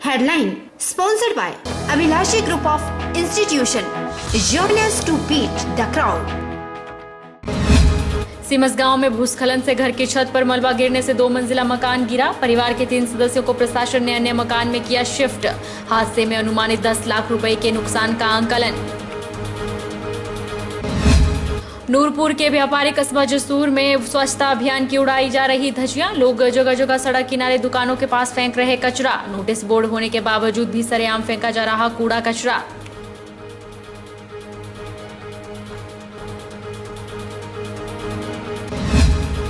Headline sponsored by Abhilashi Group of Institution. Join us to beat the crowd. Simas गांव में भूस्खलन से घर की छत पर मलबा गिरने से 2 मंजिला मकान गिरा। परिवार के 3 सदस्यों को प्रशासन ने अन्य मकान में किया शिफ्ट। हादसे में अनुमानित 10 लाख रुपए के नुकसान का आंकलन। नूरपुर के व्यापारी कस्बा जसूर में स्वच्छता अभियान की उड़ाई जा रही धज्जियां। लोग जगह जगह सड़क किनारे दुकानों के पास फेंक रहे कचरा। नोटिस बोर्ड होने के बावजूद भी सरेआम फेंका जा रहा कूड़ा कचरा।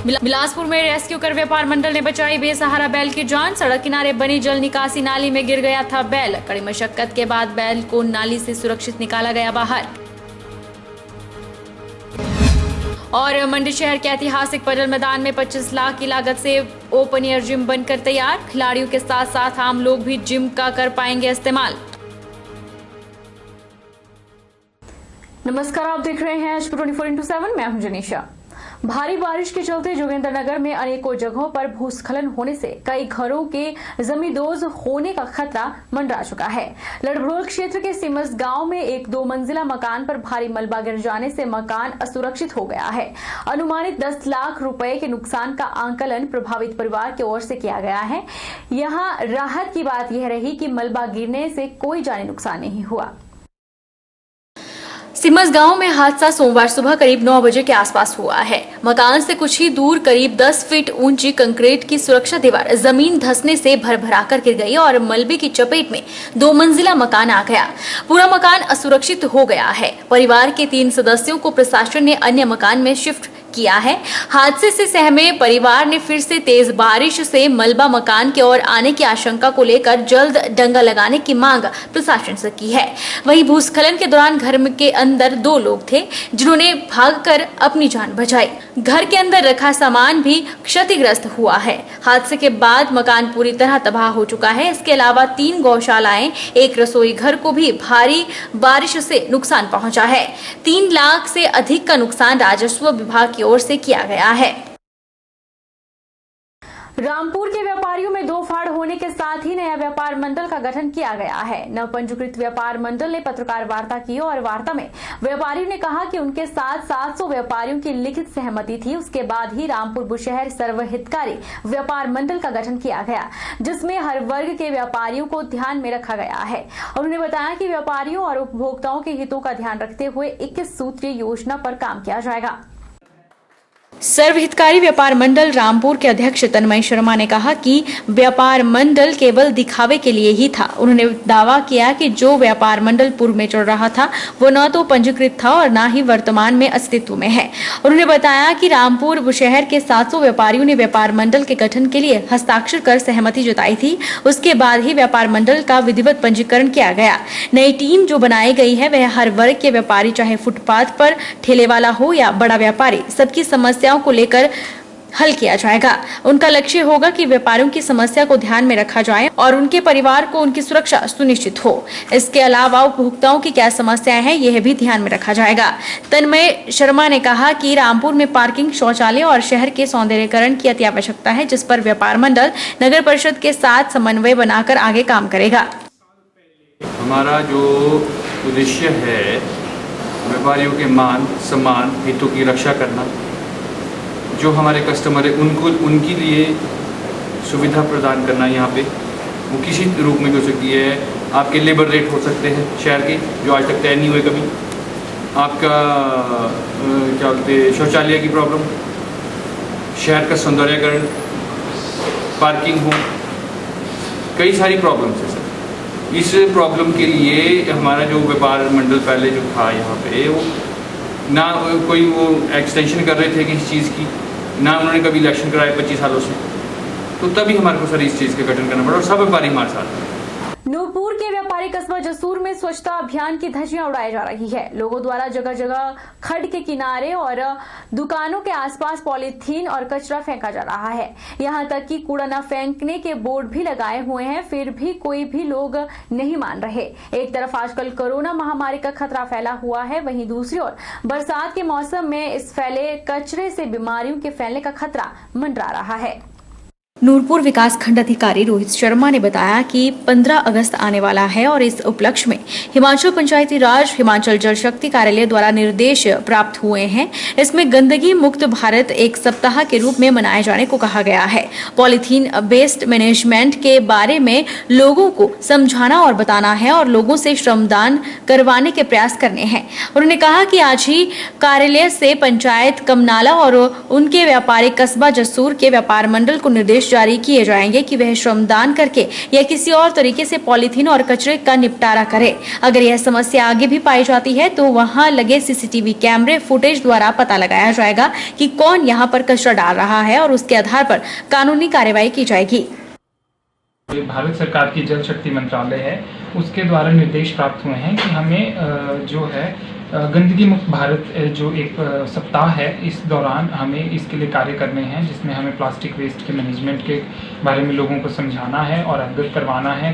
बिलासपुर में रेस्क्यू कर व्यापार मंडल ने बचाई बेसहारा बैल की जान। सड़क किनारे बनी जल निकासी नाली में गिर गया था बैल। कड़ी मशक्कत के बाद बैल को नाली से सुरक्षित निकाला गया बाहर। और मंडी शहर के ऐतिहासिक पडल मैदान में 25 लाख की लागत से ओपन एयर जिम बनकर तैयार। खिलाड़ियों के साथ साथ आम लोग भी जिम का कर पाएंगे इस्तेमाल। नमस्कार, आप देख रहे हैं आज 24x7। मैं हूं जनीशा। भारी बारिश के चलते जोगिंद्रनगर में अनेकों जगहों पर भूस्खलन होने से कई घरों के जमींदोज होने का खतरा मंडरा चुका है। लड़भड़ोल क्षेत्र के सिमस गांव में एक 2 मंजिला मकान पर भारी मलबा गिर जाने से मकान असुरक्षित हो गया है। अनुमानित 10 लाख रुपए के नुकसान का आंकलन प्रभावित परिवार की ओर से किया गया है। यहां राहत की बात यह रही कि मलबा गिरने से कोई जानी नुकसान नहीं हुआ। सिमस गांव में हादसा सोमवार सुबह करीब 9 बजे के आसपास हुआ है। मकान से कुछ ही दूर करीब 10 फीट ऊंची कंक्रीट की सुरक्षा दीवार जमीन धंसने से भरभराकर गिर गई और मलबे की चपेट में 2 मंजिला मकान आ गया। पूरा मकान असुरक्षित हो गया है। परिवार के 3 सदस्यों को प्रशासन ने अन्य मकान में शिफ्ट किया है। हादसे से सहमे परिवार ने फिर से तेज बारिश से मलबा मकान की ओर आने की आशंका को लेकर जल्द डंगा लगाने की मांग प्रशासन से की है। वहीं भूस्खलन के दौरान घर के अंदर 2 लोग थे जिन्होंने भागकर अपनी जान बचाई। घर के अंदर रखा सामान भी क्षतिग्रस्त हुआ है। हादसे के बाद मकान पूरी तरह तबाह हो चुका है। इसके अलावा 3 गौशालाएं, 1 रसोई घर को भी भारी बारिश से नुकसान पहुंचा है। 3 लाख से अधिक का नुकसान राजस्व विभाग की ओर से किया गया है। रामपुर के व्यापारियों में 2 फाड़ होने के साथ ही नया व्यापार मंडल का गठन किया गया है। नवपंजीकृत व्यापार मंडल ने पत्रकार वार्ता की और वार्ता में व्यापारियों ने कहा कि उनके साथ 700 व्यापारियों की लिखित सहमति थी। उसके बाद ही रामपुर बुशहर सर्वहितकारी व्यापार मंडल का गठन किया गया, जिसमें हर वर्ग के व्यापारियों को ध्यान में रखा गया है। उन्होंने बताया कि व्यापारियों और उपभोक्ताओं के हितों का ध्यान रखते हुए 21 सूत्रीय योजना पर काम किया जाएगा। सर्वहितकारी व्यापार मंडल रामपुर के अध्यक्ष तन्मय शर्मा ने कहा कि व्यापार मंडल केवल दिखावे के लिए ही था। उन्होंने दावा किया कि जो व्यापार मंडल पूर्व में चल रहा था वो न तो पंजीकृत था और न ही वर्तमान में अस्तित्व में है। उन्होंने बताया कि रामपुर बुशहर के 700 व्यापारियों ने व्यापार मंडल के गठन के लिए हस्ताक्षर कर सहमति जताई थी। उसके बाद ही व्यापार मंडल का विधिवत पंजीकरण किया गया। नई टीम जो बनाई गई है वह हर वर्ग के व्यापारी, चाहे फुटपाथ पर ठेले वाला हो या बड़ा व्यापारी, सबकी समस्याओं को लेकर हल किया जाएगा। उनका लक्ष्य होगा कि व्यापारियों की समस्या को ध्यान में रखा जाए और उनके परिवार को उनकी सुरक्षा सुनिश्चित हो। इसके अलावा उपभोक्ताओं की क्या समस्याएं हैं यह भी ध्यान में रखा जाएगा। तन्मय शर्मा ने कहा कि रामपुर में पार्किंग, शौचालय और शहर के सौंदर्यीकरण की अति आवश्यकता है, जिस पर व्यापार मंडल नगर परिषद के साथ समन्वय बनाकर आगे काम करेगा। हमारा जो उद्देश्य है व्यापारियों के मान सम्मान हितों की रक्षा करना, जो हमारे कस्टमर है उनको उनके लिए सुविधा प्रदान करना। यहाँ पे वो किसी रूप में हो सकती है। आपके लेबर रेट हो सकते हैं शहर के, जो आज तक तय नहीं हुए कभी। आपका क्या बोलते हैं, शौचालय की प्रॉब्लम, शहर का सौंदर्यीकरण, पार्किंग हो, कई सारी प्रॉब्लम्स है सर। इस प्रॉब्लम के लिए हमारा जो व्यापार मंडल पहले जो था यहाँ पे, वो ना कोई वो एक्सटेंशन कर रहे थे किसी चीज़ की, ना उन्होंने कभी इलेक्शन कराए 25 सालों से। तो तभी हमारे को सर इस चीज़ का गठन करना पड़ा और सब व्यापारी हमारे साथ। नूरपुर के व्यापारी कस्बा जसूर में स्वच्छता अभियान की धज्जियां उड़ाई जा रही है। लोगों द्वारा जगह जगह खड्ड के किनारे और दुकानों के आसपास पॉलीथीन और कचरा फेंका जा रहा है। यहां तक कि कूड़ा न फेंकने के बोर्ड भी लगाए हुए हैं, फिर भी कोई भी लोग नहीं मान रहे। एक तरफ आजकल कोरोना महामारी का खतरा फैला हुआ है, वहीं दूसरी ओर बरसात के मौसम में इस फैले कचरे से बीमारियों के फैलने का खतरा मंडरा रहा है। नूरपुर विकास खंड अधिकारी रोहित शर्मा ने बताया कि 15 अगस्त आने वाला है और इस उपलक्ष्य में हिमाचल पंचायती राज हिमाचल जल शक्ति कार्यालय द्वारा निर्देश प्राप्त हुए हैं। इसमें गंदगी मुक्त भारत एक सप्ताह के रूप में मनाए जाने को कहा गया है। पॉलीथीन वेस्ट मैनेजमेंट के बारे में लोगों को समझाना और बताना है और लोगों से श्रमदान करवाने के प्रयास करने हैं। उन्होंने कहा कि आज ही कार्यालय से पंचायत कमनाला और उनके व्यापारिक कस्बा जसूर के व्यापार मंडल को निर्देश जारी किए जाएंगे कि वह श्रमदान करके या किसी और तरीके से पॉलीथीन और कचरे का निपटारा करे। अगर यह समस्या आगे भी पाई जाती है तो वहां लगे सीसीटीवी कैमरे फुटेज द्वारा पता लगाया जाएगा कि कौन यहां पर कचरा डाल रहा है और उसके आधार पर कानूनी कार्रवाई की जाएगी। भारत सरकार की जल शक्ति मंत्रालय है, उसके द्वारा निर्देश प्राप्त हुए हैं कि हमें जो है गंदगी मुक्त भारत जो एक सप्ताह है, इस दौरान हमें इसके लिए कार्य करने हैं, जिसमें हमें प्लास्टिक वेस्ट के मैनेजमेंट के बारे में लोगों को समझाना है और अवगत करवाना है,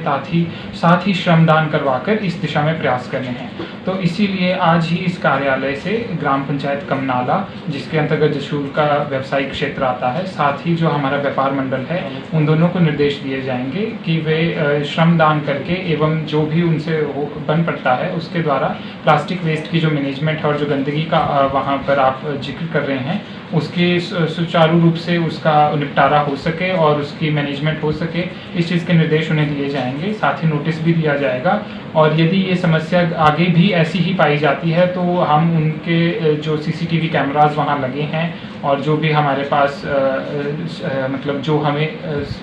साथ ही श्रमदान करवाकर इस दिशा में प्रयास करने हैं। तो इसीलिए आज ही इस कार्यालय से ग्राम पंचायत कमनाला, जिसके अंतर्गत जसूर का व्यावसायिक क्षेत्र आता है, साथ ही जो हमारा व्यापार मंडल है, उन दोनों को निर्देश दिए जाएंगे कि वे श्रमदान करके एवं जो भी उनसे बन पड़ता है उसके द्वारा प्लास्टिक वेस्ट की जो मैनेजमेंट है और जो गंदगी का वहाँ पर आप जिक्र कर रहे हैं, उसके सुचारू रूप से उसका निपटारा हो सके और उसकी मैनेजमेंट हो सके, इस चीज़ के निर्देश उन्हें दिए जाएंगे। साथ ही नोटिस भी दिया जाएगा और यदि ये समस्या आगे भी ऐसी ही पाई जाती है तो हम उनके जो सीसीटीवी कैमरास वहाँ लगे हैं और जो भी हमारे पास मतलब जो हमें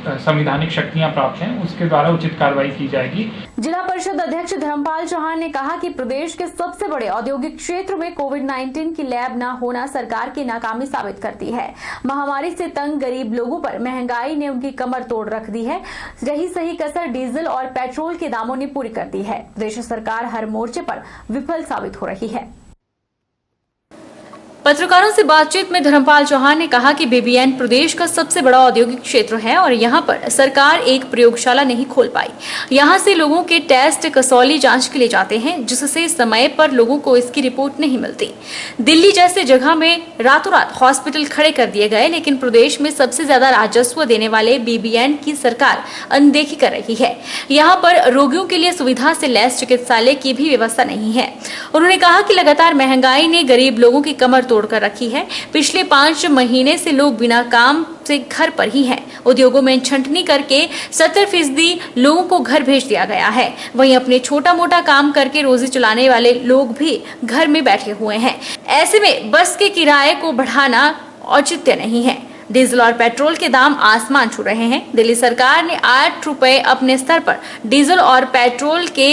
संवैधानिक शक्तियाँ प्राप्त हैं, उसके द्वारा उचित कार्रवाई की जाएगी। जिला परिषद अध्यक्ष धर्मपाल चौहान ने कहा कि प्रदेश के सबसे बड़े औद्योगिक क्षेत्र में कोविड-19 की लैब न होना सरकार की नाकामी साबित करती है। महामारी से तंग गरीब लोगों पर महंगाई ने उनकी कमर तोड़ रख दी है। रही सही कसर डीजल और पेट्रोल के दामों ने पूरी कर दी है। प्रदेश सरकार हर मोर्चे पर विफल साबित हो रही है। पत्रकारों से बातचीत में धर्मपाल चौहान ने कहा कि बीबीएन प्रदेश का सबसे बड़ा औद्योगिक क्षेत्र है और यहां पर सरकार एक प्रयोगशाला नहीं खोल पाई। यहां से लोगों के टेस्ट कसौली जांच के लिए जाते हैं, जिससे समय पर लोगों को इसकी रिपोर्ट नहीं मिलती। दिल्ली जैसे जगह में रातों रात हॉस्पिटल खड़े कर दिए गए, लेकिन प्रदेश में सबसे ज्यादा राजस्व देने वाले बीबीएन की सरकार अनदेखी कर रही है। यहाँ पर रोगियों के लिए सुविधा से लैस चिकित्सालय की भी व्यवस्था नहीं है। उन्होंने कहा कि लगातार महंगाई ने गरीब लोगों की कमर तोड़कर रखी है। पिछले 5 महीने से लोग बिना काम से घर पर ही हैं। उद्योगों में छंटनी करके 70% लोगों को घर भेज दिया गया है। वहीं अपने छोटा मोटा काम करके रोजी चलाने वाले लोग भी घर में बैठे हुए हैं। ऐसे में बस के किराए को बढ़ाना औचित्य नहीं है। डीजल और पेट्रोल के दाम आसमान छू रहे हैं। दिल्ली सरकार ने 8 रुपए अपने स्तर पर डीजल और पेट्रोल के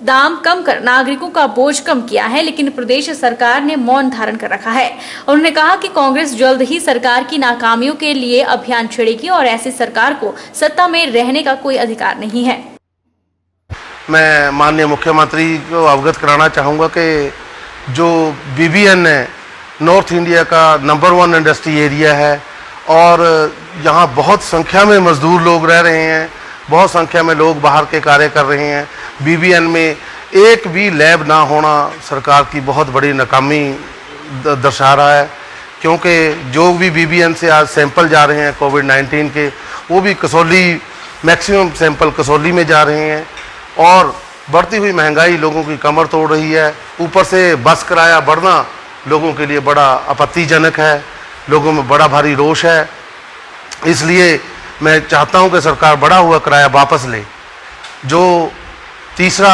दाम कम कर नागरिकों का बोझ कम किया है, लेकिन प्रदेश सरकार ने मौन धारण कर रखा है। उन्होंने कहा कि कांग्रेस जल्द ही सरकार की नाकामियों के लिए अभियान छेड़ेगी और ऐसी सरकार को सत्ता में रहने का कोई अधिकार नहीं है। मैं माननीय मुख्यमंत्री को अवगत कराना चाहूँगा कि जो बीबीएन है नॉर्थ इंडिया का नंबर 1 इंडस्ट्री एरिया है और यहाँ बहुत संख्या में मजदूर लोग रह रहे हैं, बहुत संख्या में लोग बाहर के कार्य कर रहे हैं। बीबीएन में एक भी लैब ना होना सरकार की बहुत बड़ी नाकामी दर्शा रहा है, क्योंकि जो भी बीबीएन से आज सैंपल जा रहे हैं कोविड-19 के, वो भी कसौली, मैक्सिमम सैंपल कसौली में जा रहे हैं और बढ़ती हुई महंगाई लोगों की कमर तोड़ रही है। ऊपर से बस किराया बढ़ना लोगों के लिए बड़ा आपत्तिजनक है, लोगों में बड़ा भारी रोष है। इसलिए मैं चाहता हूं कि सरकार बढ़ा हुआ किराया वापस ले। जो तीसरा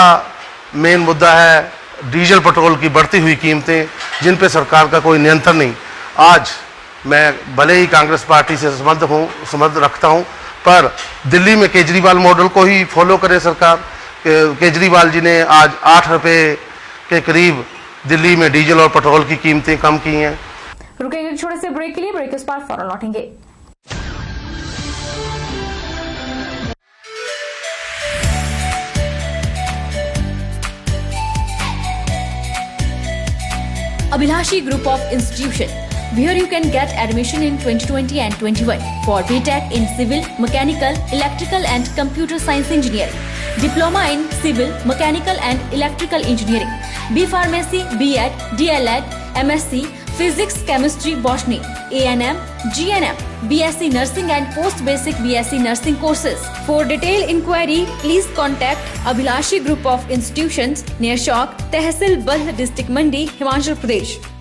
मेन मुद्दा है डीजल पेट्रोल की बढ़ती हुई कीमतें, जिन पे सरकार का कोई नियंत्रण नहीं। आज मैं भले ही कांग्रेस पार्टी से संबंध रखता हूं, पर दिल्ली में केजरीवाल मॉडल को ही फॉलो करे सरकार। केजरीवाल जी ने आज 8 रुपये के करीब दिल्ली में डीजल और पेट्रोल की कीमतें कम की हैं। रुकेंगे छोटे से ब्रेक के लिए, ब्रेक के बाद फौरन लौटेंगे। Abhilashi Group of Institution, where you can get admission in 2020 and 21 for BTech in Civil, Mechanical, Electrical and Computer Science Engineering, Diploma in Civil, Mechanical and Electrical Engineering, B Pharmacy, B.Ed, D.Led, MSc, Physics, Chemistry, Botany, A&M, GNM, BSc Nursing and Post Basic BSc Nursing courses. For detailed inquiry, please contact Abhilashi Group of Institutions, near Chowk, Tehsil Baldh, District Mandi, Himachal Pradesh.